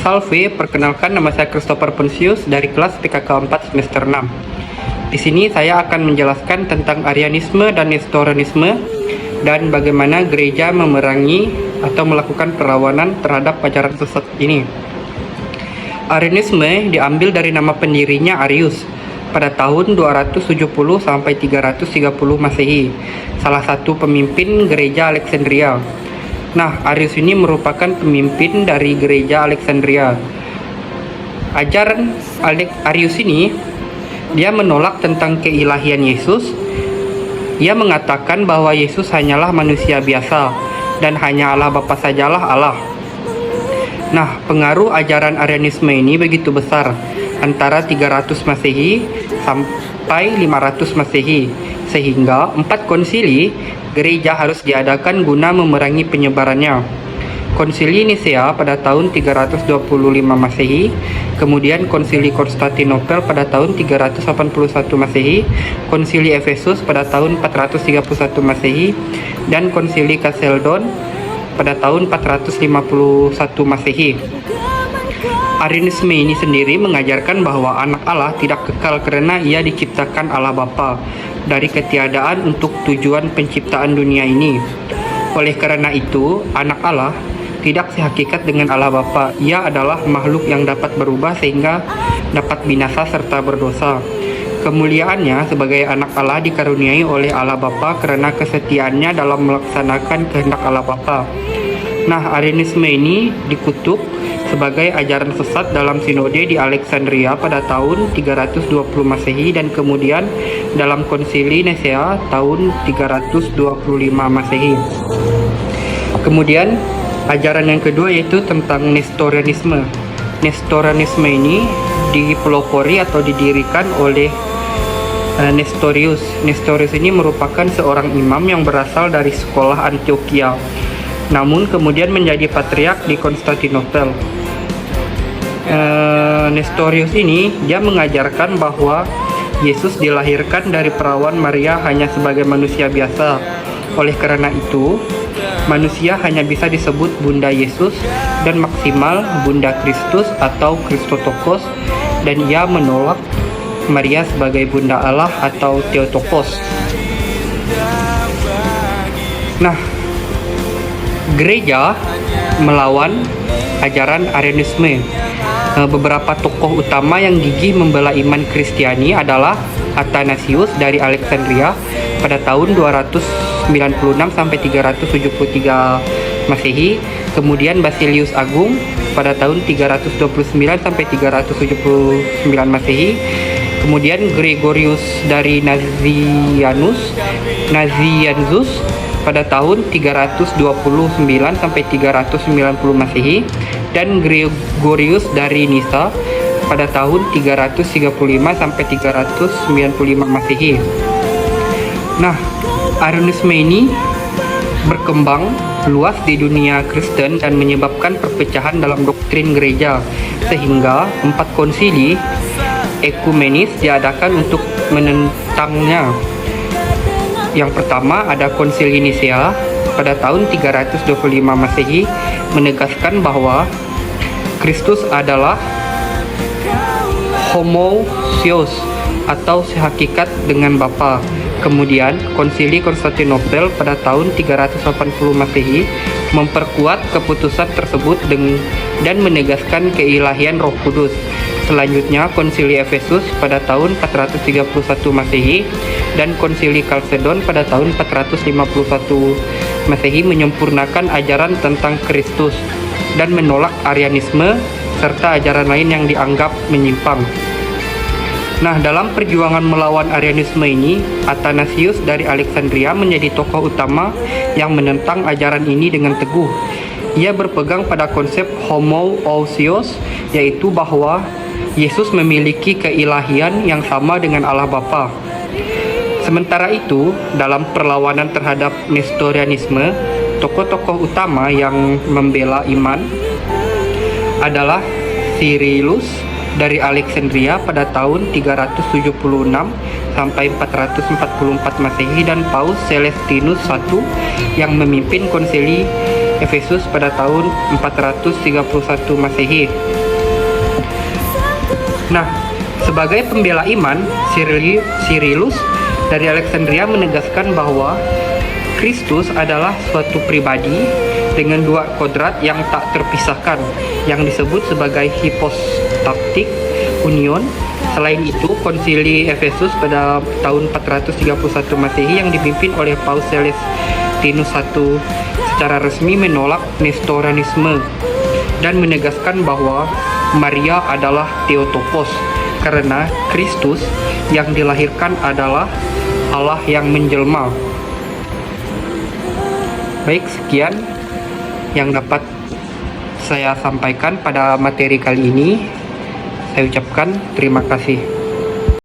Salve, perkenalkan nama saya Christopher Pontius dari kelas PKK 4 semester 6. Di sini saya akan menjelaskan tentang Arianisme dan Nestorianisme dan bagaimana gereja memerangi atau melakukan perlawanan terhadap ajaran sesat ini. Arianisme diambil dari nama pendirinya Arius pada tahun 270 sampai 330 Masehi, salah satu pemimpin gereja Alexandria. Nah, Arius ini merupakan pemimpin dari gereja Alexandria. Ajaran Arius ini, dia menolak tentang keilahian Yesus. Ia mengatakan bahwa Yesus hanyalah manusia biasa dan hanya Allah Bapa sajalah Allah. Nah, pengaruh ajaran Arianisme ini begitu besar, antara 300 Masehi sampai 500 Masehi, sehingga 4 konsili gereja harus diadakan guna memerangi penyebarannya. Konsili Nisea pada tahun 325 Masehi, kemudian Konsili Konstantinopel pada tahun 381 Masehi, Konsili Efesus pada tahun 431 Masehi, dan Konsili Chalcedon pada tahun 451 Masehi. Arianisme ini sendiri mengajarkan bahwa anak Allah tidak kekal karena ia diciptakan Allah Bapa dari ketiadaan untuk tujuan penciptaan dunia ini. Oleh karena itu, anak Allah tidak sehakikat dengan Allah Bapa. Ia adalah makhluk yang dapat berubah sehingga dapat binasa serta berdosa. Kemuliaannya sebagai anak Allah dikaruniai oleh Allah Bapa karena kesetiaannya dalam melaksanakan kehendak Allah Bapa. Nah, Arianisme ini dikutuk sebagai ajaran sesat dalam sinode di Alexandria pada tahun 320 Masehi dan kemudian dalam konsili Nisea tahun 325 Masehi. Kemudian ajaran yang kedua yaitu tentang Nestorianisme. Nestorianisme ini dipelopori atau didirikan oleh Nestorius. Nestorius ini merupakan seorang imam yang berasal dari sekolah Antioquia, namun kemudian menjadi patriark di Konstantinopel. Nestorius ini dia mengajarkan bahwa Yesus dilahirkan dari perawan Maria hanya sebagai manusia biasa. Oleh karena itu, manusia hanya bisa disebut Bunda Yesus dan maksimal Bunda Kristus atau Christotokos, dan ia menolak Maria sebagai Bunda Allah atau Theotokos. Nah, gereja melawan ajaran Arianisme. Beberapa tokoh utama yang gigih membela iman Kristiani adalah Athanasius dari Alexandria pada tahun 296 sampai 373 Masehi, kemudian Basilius Agung pada tahun 329 sampai 379 Masehi, kemudian Gregorius dari Nazianzus pada tahun 329 sampai 390 Masehi, dan Gregorius dari Nisa pada tahun 335 sampai 395 Masehi. Nah, Arianisme ini berkembang luas di dunia Kristen dan menyebabkan perpecahan dalam doktrin gereja, sehingga 4 konsili ekumenis diadakan untuk menentangnya. Yang pertama ada Konsili Nisea pada tahun 325 Masehi, menegaskan bahwa Kristus adalah homoousios atau sehakikat dengan Bapa. Kemudian Konsili Konstantinopel pada tahun 380 Masehi memperkuat keputusan tersebut dan menegaskan keilahian Roh Kudus. Selanjutnya Konsili Efesus pada tahun 431 Masehi dan Konsili Chalcedon pada tahun 451 Masehi menyempurnakan ajaran tentang Kristus dan menolak Arianisme serta ajaran lain yang dianggap menyimpang. Nah, dalam perjuangan melawan Arianisme ini, Athanasius dari Alexandria menjadi tokoh utama yang menentang ajaran ini dengan teguh. Ia berpegang pada konsep homoousios, yaitu bahwa Yesus memiliki keilahian yang sama dengan Allah Bapa. Sementara itu, dalam perlawanan terhadap Nestorianisme, tokoh-tokoh utama yang membela iman adalah Cyrillus dari Alexandria pada tahun 376 sampai 444 Masehi dan Paus Celestinus I yang memimpin Konsili Efesus pada tahun 431 Masehi. Nah, sebagai pembela iman, Cyrillus dari Alexandria menegaskan bahwa Kristus adalah suatu pribadi dengan dua kodrat yang tak terpisahkan, yang disebut sebagai hypostatic union. Selain itu, konsili Efesus pada tahun 431 Masehi yang dipimpin oleh Paus Celestinus I secara resmi menolak Nestorianisme dan menegaskan bahwa Maria adalah Theotokos karena Kristus yang dilahirkan adalah Allah yang menjelma. Baik, sekian yang dapat saya sampaikan pada materi kali ini. Saya ucapkan terima kasih.